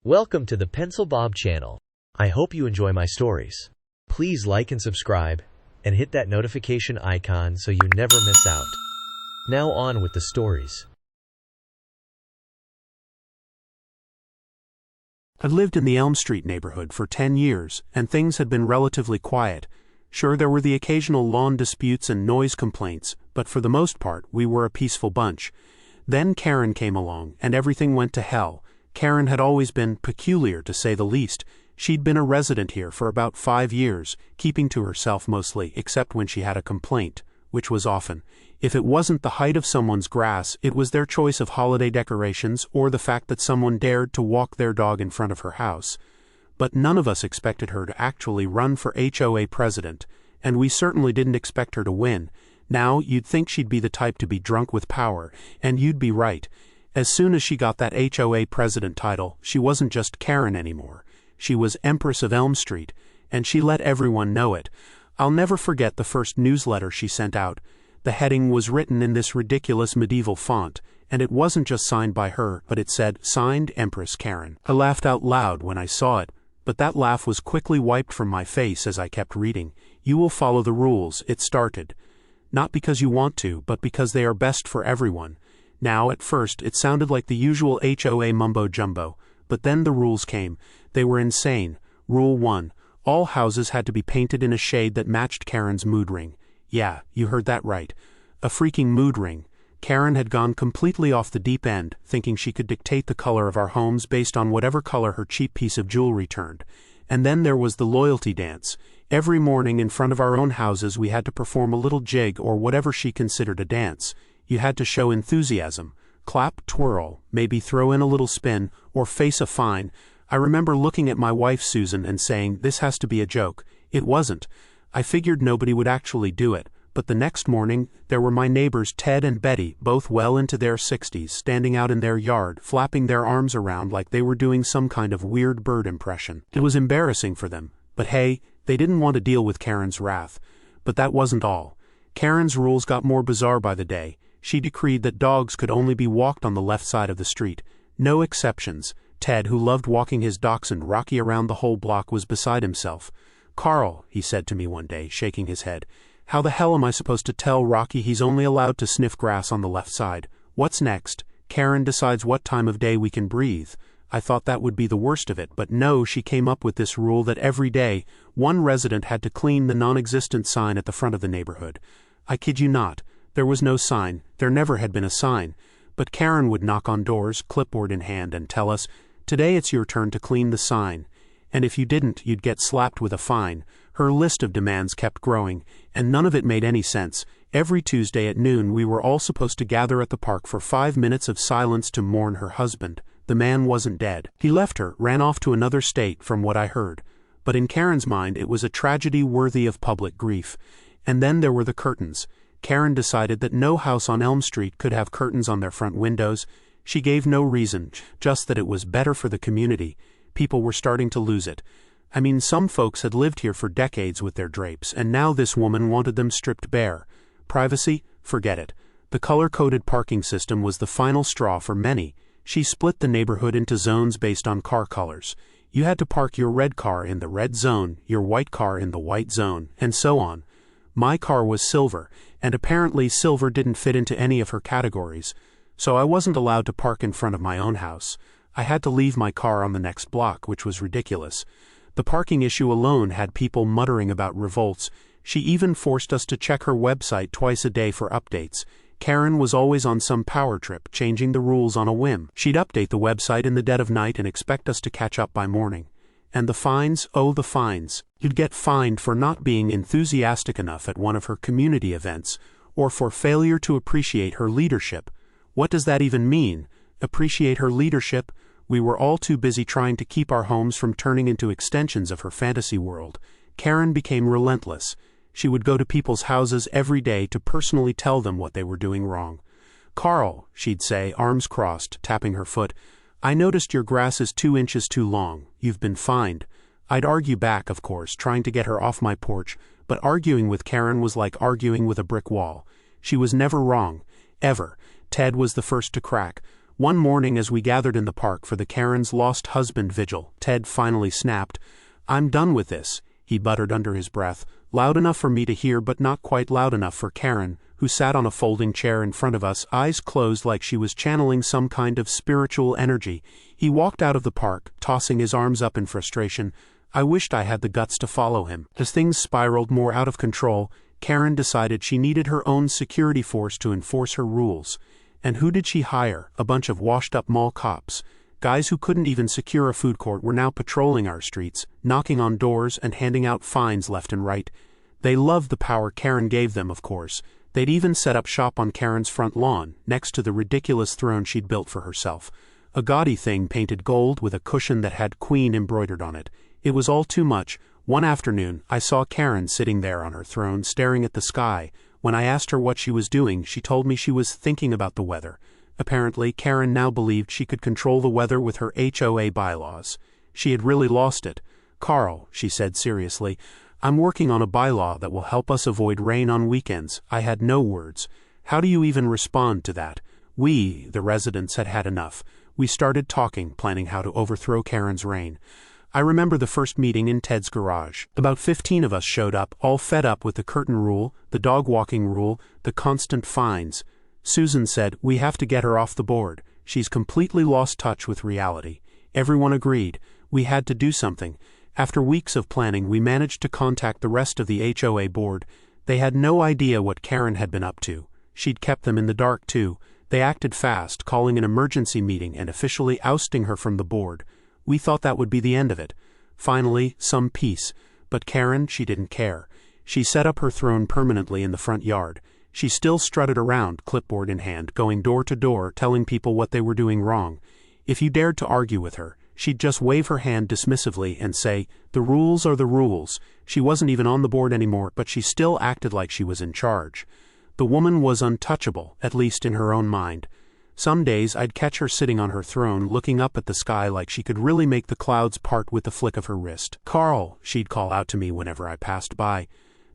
Welcome to the Pencil Bob channel. I hope you enjoy my stories. Please like and subscribe, and hit that notification icon so you never miss out. Now on with the stories. I'd lived in the Elm Street neighborhood for 10 years, and things had been relatively quiet. Sure, there were the occasional lawn disputes and noise complaints, but for the most part, we were a peaceful bunch. Then Karen came along, and everything went to hell. Karen had always been peculiar, to say the least. She'd been a resident here for about 5 years, keeping to herself mostly, except when she had a complaint, which was often. If it wasn't the height of someone's grass, it was their choice of holiday decorations or the fact that someone dared to walk their dog in front of her house. But none of us expected her to actually run for HOA president, and we certainly didn't expect her to win. Now, you'd think she'd be the type to be drunk with power, and you'd be right. As soon as she got that HOA president title, she wasn't just Karen anymore. She was Empress of Elm Street, and she let everyone know it. I'll never forget the first newsletter she sent out. The heading was written in this ridiculous medieval font, and it wasn't just signed by her, but it said, "Signed Empress Karen." I laughed out loud when I saw it, but that laugh was quickly wiped from my face as I kept reading. "You will follow the rules," it started. "Not because you want to, but because they are best for everyone." Now, at first, it sounded like the usual HOA mumbo-jumbo, but then the rules came. They were insane. Rule 1. All houses had to be painted in a shade that matched Karen's mood ring. Yeah, you heard that right. A freaking mood ring. Karen had gone completely off the deep end, thinking she could dictate the color of our homes based on whatever color her cheap piece of jewelry turned. And then there was the loyalty dance. Every morning in front of our own houses we had to perform a little jig or whatever she considered a dance. You had to show enthusiasm. Clap, twirl, maybe throw in a little spin, or face a fine. I remember looking at my wife Susan and saying, "This has to be a joke." It wasn't. I figured nobody would actually do it, but the next morning, there were my neighbors Ted and Betty, both well into their 60s, standing out in their yard, flapping their arms around like they were doing some kind of weird bird impression. It was embarrassing for them, but hey, they didn't want to deal with Karen's wrath. But that wasn't all. Karen's rules got more bizarre by the day. She decreed that dogs could only be walked on the left side of the street. No exceptions. Ted, who loved walking his dachshund Rocky around the whole block, was beside himself. "Carl," he said to me one day, shaking his head, "how the hell am I supposed to tell Rocky he's only allowed to sniff grass on the left side? What's next? Karen decides what time of day we can breathe." I thought that would be the worst of it, but no, she came up with this rule that every day, one resident had to clean the non-existent sign at the front of the neighborhood. I kid you not. There was no sign. There never had been a sign. But Karen would knock on doors, clipboard in hand, and tell us, "Today it's your turn to clean the sign." And if you didn't, you'd get slapped with a fine. Her list of demands kept growing, and none of it made any sense. Every Tuesday at noon we were all supposed to gather at the park for 5 minutes of silence to mourn her husband. The man wasn't dead. He left her, ran off to another state, from what I heard. But in Karen's mind it was a tragedy worthy of public grief. And then there were the curtains. Karen decided that no house on Elm Street could have curtains on their front windows. She gave no reason, just that it was better for the community. People were starting to lose it. I mean, some folks had lived here for decades with their drapes, and now this woman wanted them stripped bare. Privacy? Forget it. The color-coded parking system was the final straw for many. She split the neighborhood into zones based on car colors. You had to park your red car in the red zone, your white car in the white zone, and so on. My car was silver, and apparently silver didn't fit into any of her categories, so I wasn't allowed to park in front of my own house. I had to leave my car on the next block, which was ridiculous. The parking issue alone had people muttering about revolts. She even forced us to check her website twice a day for updates. Karen was always on some power trip, changing the rules on a whim. She'd update the website in the dead of night and expect us to catch up by morning. And the fines? Oh, the fines. You'd get fined for not being enthusiastic enough at one of her community events, or for failure to appreciate her leadership. What does that even mean? Appreciate her leadership? We were all too busy trying to keep our homes from turning into extensions of her fantasy world. Karen became relentless. She would go to people's houses every day to personally tell them what they were doing wrong. "Carl," she'd say, arms crossed, tapping her foot, "I noticed your grass is 2 inches too long. You've been fined." I'd argue back, of course, trying to get her off my porch, but arguing with Karen was like arguing with a brick wall. She was never wrong. Ever. Ted was the first to crack. One morning as we gathered in the park for the Karen's lost husband vigil, Ted finally snapped, "I'm done with this," he muttered under his breath, loud enough for me to hear but not quite loud enough for Karen, who sat on a folding chair in front of us, eyes closed like she was channeling some kind of spiritual energy. He walked out of the park, tossing his arms up in frustration. I wished I had the guts to follow him. As things spiraled more out of control, Karen decided she needed her own security force to enforce her rules. And who did she hire? A bunch of washed-up mall cops. Guys who couldn't even secure a food court were now patrolling our streets, knocking on doors and handing out fines left and right. They loved the power Karen gave them, of course. They'd even set up shop on Karen's front lawn, next to the ridiculous throne she'd built for herself. A gaudy thing painted gold with a cushion that had Queen embroidered on it. It was all too much. One afternoon, I saw Karen sitting there on her throne, staring at the sky. When I asked her what she was doing, she told me she was thinking about the weather. Apparently, Karen now believed she could control the weather with her HOA bylaws. She had really lost it. "Carl," she said seriously, "I'm working on a bylaw that will help us avoid rain on weekends." I had no words. How do you even respond to that? We, the residents, had had enough. We started talking, planning how to overthrow Karen's reign. I remember the first meeting in Ted's garage. About 15 of us showed up, all fed up with the curtain rule, the dog walking rule, the constant fines. Susan said, "We have to get her off the board. She's completely lost touch with reality." Everyone agreed. We had to do something. After weeks of planning, we managed to contact the rest of the HOA board. They had no idea what Karen had been up to. She'd kept them in the dark, too. They acted fast, calling an emergency meeting and officially ousting her from the board. We thought that would be the end of it. Finally, some peace. But Karen, she didn't care. She set up her throne permanently in the front yard. She still strutted around, clipboard in hand, going door to door, telling people what they were doing wrong. If you dared to argue with her, she'd just wave her hand dismissively and say, "The rules are the rules." She wasn't even on the board anymore, but she still acted like she was in charge. The woman was untouchable, at least in her own mind. Some days I'd catch her sitting on her throne, looking up at the sky like she could really make the clouds part with the flick of her wrist. "Carl," she'd call out to me whenever I passed by,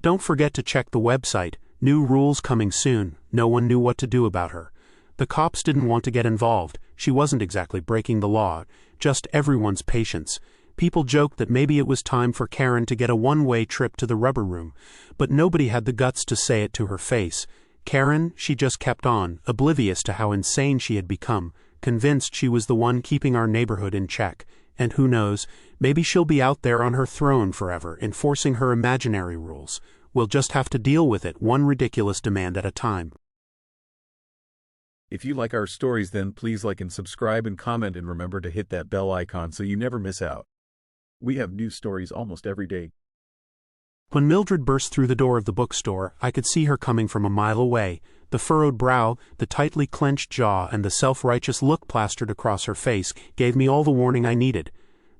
"don't forget to check the website. New rules coming soon." No one knew what to do about her. The cops didn't want to get involved. She wasn't exactly breaking the law, just everyone's patience. People joked that maybe it was time for Karen to get a one-way trip to the rubber room, but nobody had the guts to say it to her face. Karen, she just kept on, oblivious to how insane she had become, convinced she was the one keeping our neighborhood in check. And who knows, maybe she'll be out there on her throne forever, enforcing her imaginary rules. We'll just have to deal with it, one ridiculous demand at a time. If you like our stories, then please like and subscribe and comment, and remember to hit that bell icon so you never miss out. We have new stories almost every day. When Mildred burst through the door of the bookstore, I could see her coming from a mile away. The furrowed brow, the tightly clenched jaw, and the self-righteous look plastered across her face gave me all the warning I needed.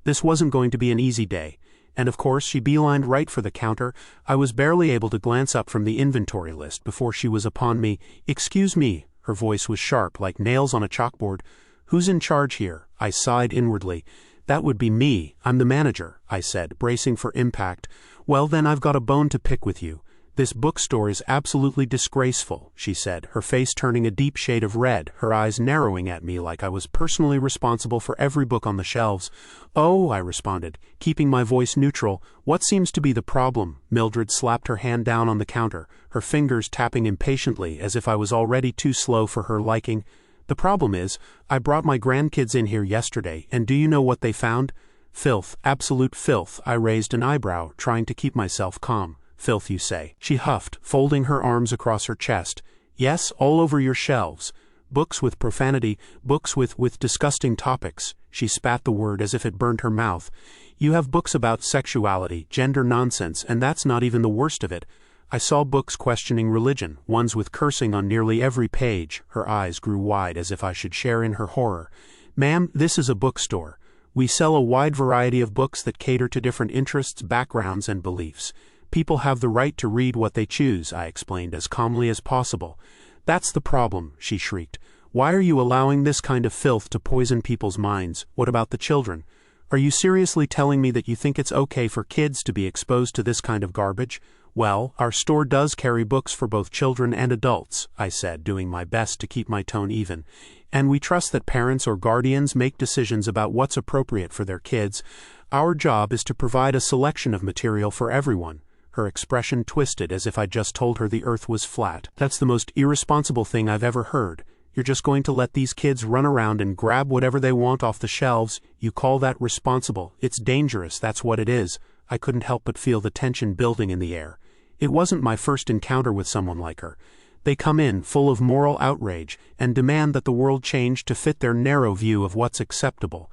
This wasn't going to be an easy day. And of course, she beelined right for the counter. I was barely able to glance up from the inventory list before she was upon me. "Excuse me." Her voice was sharp, like nails on a chalkboard. "Who's in charge here?" I sighed inwardly. "That would be me. I'm the manager," I said, bracing for impact. "Well, then I've got a bone to pick with you. This bookstore is absolutely disgraceful," she said, her face turning a deep shade of red, her eyes narrowing at me like I was personally responsible for every book on the shelves. "Oh," I responded, keeping my voice neutral. "What seems to be the problem?" Mildred slapped her hand down on the counter, her fingers tapping impatiently as if I was already too slow for her liking. "The problem is, I brought my grandkids in here yesterday, and do you know what they found? Filth, absolute filth." I raised an eyebrow, trying to keep myself calm. "Filth, you say?" She huffed, folding her arms across her chest. "Yes, all over your shelves. Books with profanity, books with disgusting topics." She spat the word as if it burned her mouth. "You have books about sexuality, gender nonsense, and that's not even the worst of it. I saw books questioning religion, ones with cursing on nearly every page." Her eyes grew wide as if I should share in her horror. "Ma'am, this is a bookstore. We sell a wide variety of books that cater to different interests, backgrounds, and beliefs. People have the right to read what they choose," I explained as calmly as possible. "That's the problem," she shrieked. "Why are you allowing this kind of filth to poison people's minds? What about the children? Are you seriously telling me that you think it's okay for kids to be exposed to this kind of garbage? Well, our store does carry books for both children and adults, I said, doing my best to keep my tone even. And we trust that parents or guardians make decisions about what's appropriate for their kids. Our job is to provide a selection of material for everyone. Her expression twisted as if I just told her the earth was flat. That's the most irresponsible thing I've ever heard. You're just going to let these kids run around and grab whatever they want off the shelves? You call that responsible? It's dangerous, that's what it is. I couldn't help but feel the tension building in the air. It wasn't my first encounter with someone like her. They come in full of moral outrage and demand that the world change to fit their narrow view of what's acceptable.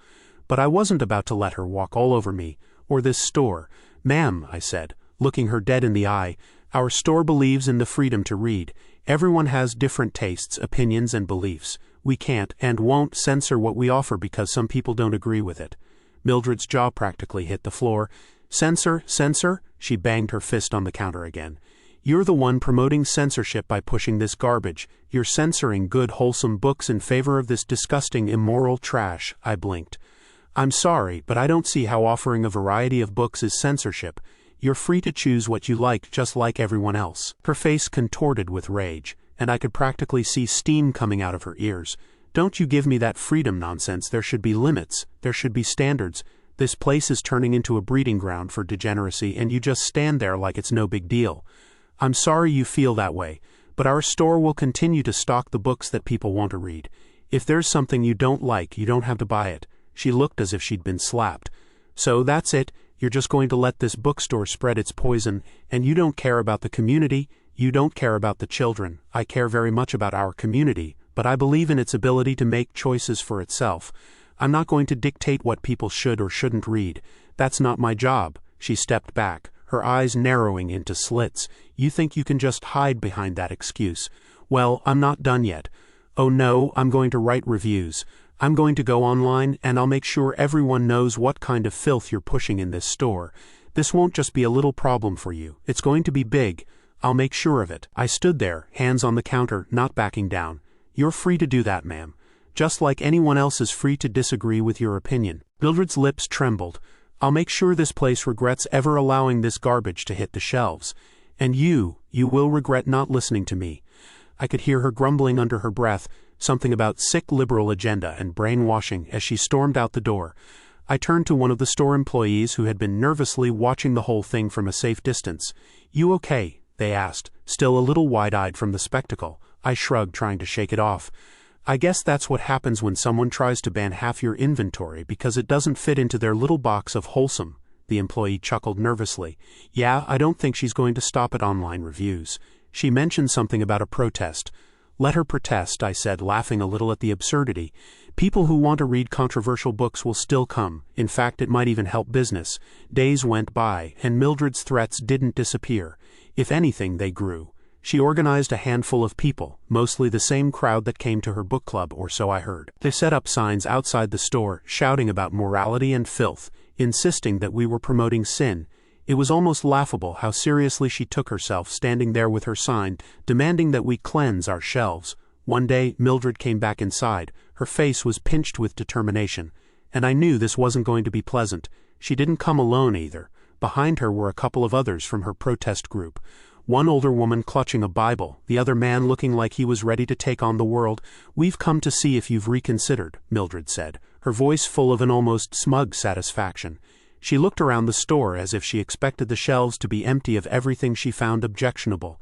But I wasn't about to let her walk all over me, or this store. Ma'am, I said, looking her dead in the eye, our store believes in the freedom to read. Everyone has different tastes, opinions, and beliefs. We can't and won't censor what we offer because some people don't agree with it. Mildred's jaw practically hit the floor. Censor? She banged her fist on the counter again. You're the one promoting censorship by pushing this garbage. You're censoring good, wholesome books in favor of this disgusting, immoral trash. I blinked. I'm sorry, but I don't see how offering a variety of books is censorship. You're free to choose what you like, just like everyone else. Her face contorted with rage, and I could practically see steam coming out of her ears. Don't you give me that freedom nonsense. There should be limits. There should be standards. This place is turning into a breeding ground for degeneracy, and you just stand there like it's no big deal. I'm sorry you feel that way, but our store will continue to stock the books that people want to read. If there's something you don't like, you don't have to buy it. She looked as if she'd been slapped. So that's it. You're just going to let this bookstore spread its poison, and you don't care about the community. You don't care about the children. I care very much about our community, but I believe in its ability to make choices for itself. I'm not going to dictate what people should or shouldn't read. That's not my job. She stepped back, her eyes narrowing into slits. You think you can just hide behind that excuse? Well, I'm not done yet. Oh no, I'm going to write reviews. I'm going to go online, and I'll make sure everyone knows what kind of filth you're pushing in this store. This won't just be a little problem for you. It's going to be big. I'll make sure of it. I stood there, hands on the counter, not backing down. You're free to do that, ma'am. Just like anyone else is free to disagree with your opinion. Mildred's lips trembled. I'll make sure this place regrets ever allowing this garbage to hit the shelves. And you will regret not listening to me. I could hear her grumbling under her breath, something about sick liberal agenda and brainwashing as she stormed out the door. I turned to one of the store employees who had been nervously watching the whole thing from a safe distance. You okay? They asked, still a little wide-eyed from the spectacle. I shrugged, trying to shake it off. I guess that's what happens when someone tries to ban half your inventory because it doesn't fit into their little box of wholesome. The employee chuckled nervously. Yeah, I don't think she's going to stop at online reviews. She mentioned something about a protest. Let her protest, I said, laughing a little at the absurdity. People who want to read controversial books will still come. In fact, it might even help business. Days went by, and Mildred's threats didn't disappear. If anything, they grew. She organized a handful of people, mostly the same crowd that came to her book club, or so I heard. They set up signs outside the store, shouting about morality and filth, insisting that we were promoting sin. It was almost laughable how seriously she took herself, standing there with her sign, demanding that we cleanse our shelves. One day, Mildred came back inside. Her face was pinched with determination, and I knew this wasn't going to be pleasant. She didn't come alone either. Behind her were a couple of others from her protest group. One older woman clutching a Bible, the other man looking like he was ready to take on the world. We've come to see if you've reconsidered, Mildred said, her voice full of an almost smug satisfaction. She looked around the store as if she expected the shelves to be empty of everything she found objectionable.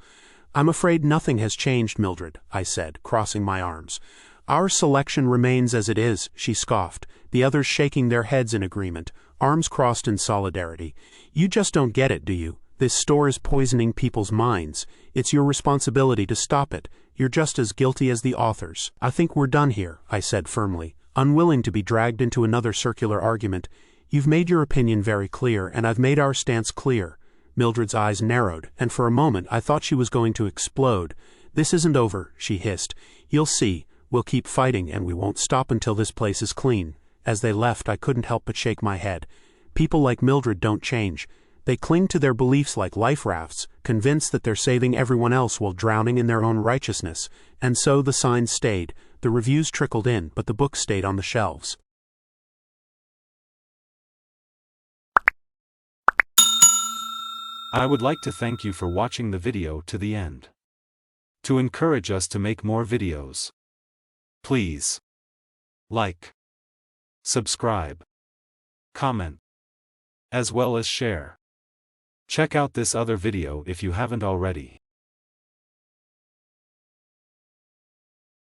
I'm afraid nothing has changed, Mildred, I said, crossing my arms. Our selection remains as it is, she scoffed, the others shaking their heads in agreement, arms crossed in solidarity. You just don't get it, do you? This store is poisoning people's minds. It's your responsibility to stop it. You're just as guilty as the authors. I think we're done here, I said firmly, unwilling to be dragged into another circular argument. You've made your opinion very clear, and I've made our stance clear. Mildred's eyes narrowed, and for a moment I thought she was going to explode. This isn't over, she hissed. You'll see. We'll keep fighting, and we won't stop until this place is clean. As they left, I couldn't help but shake my head. People like Mildred don't change. They cling to their beliefs like life rafts, convinced that they're saving everyone else while drowning in their own righteousness. And so the signs stayed, the reviews trickled in, but the books stayed on the shelves. I would like to thank you for watching the video to the end. To encourage us to make more videos, please like, subscribe, comment, as well as share. Check out this other video if you haven't already.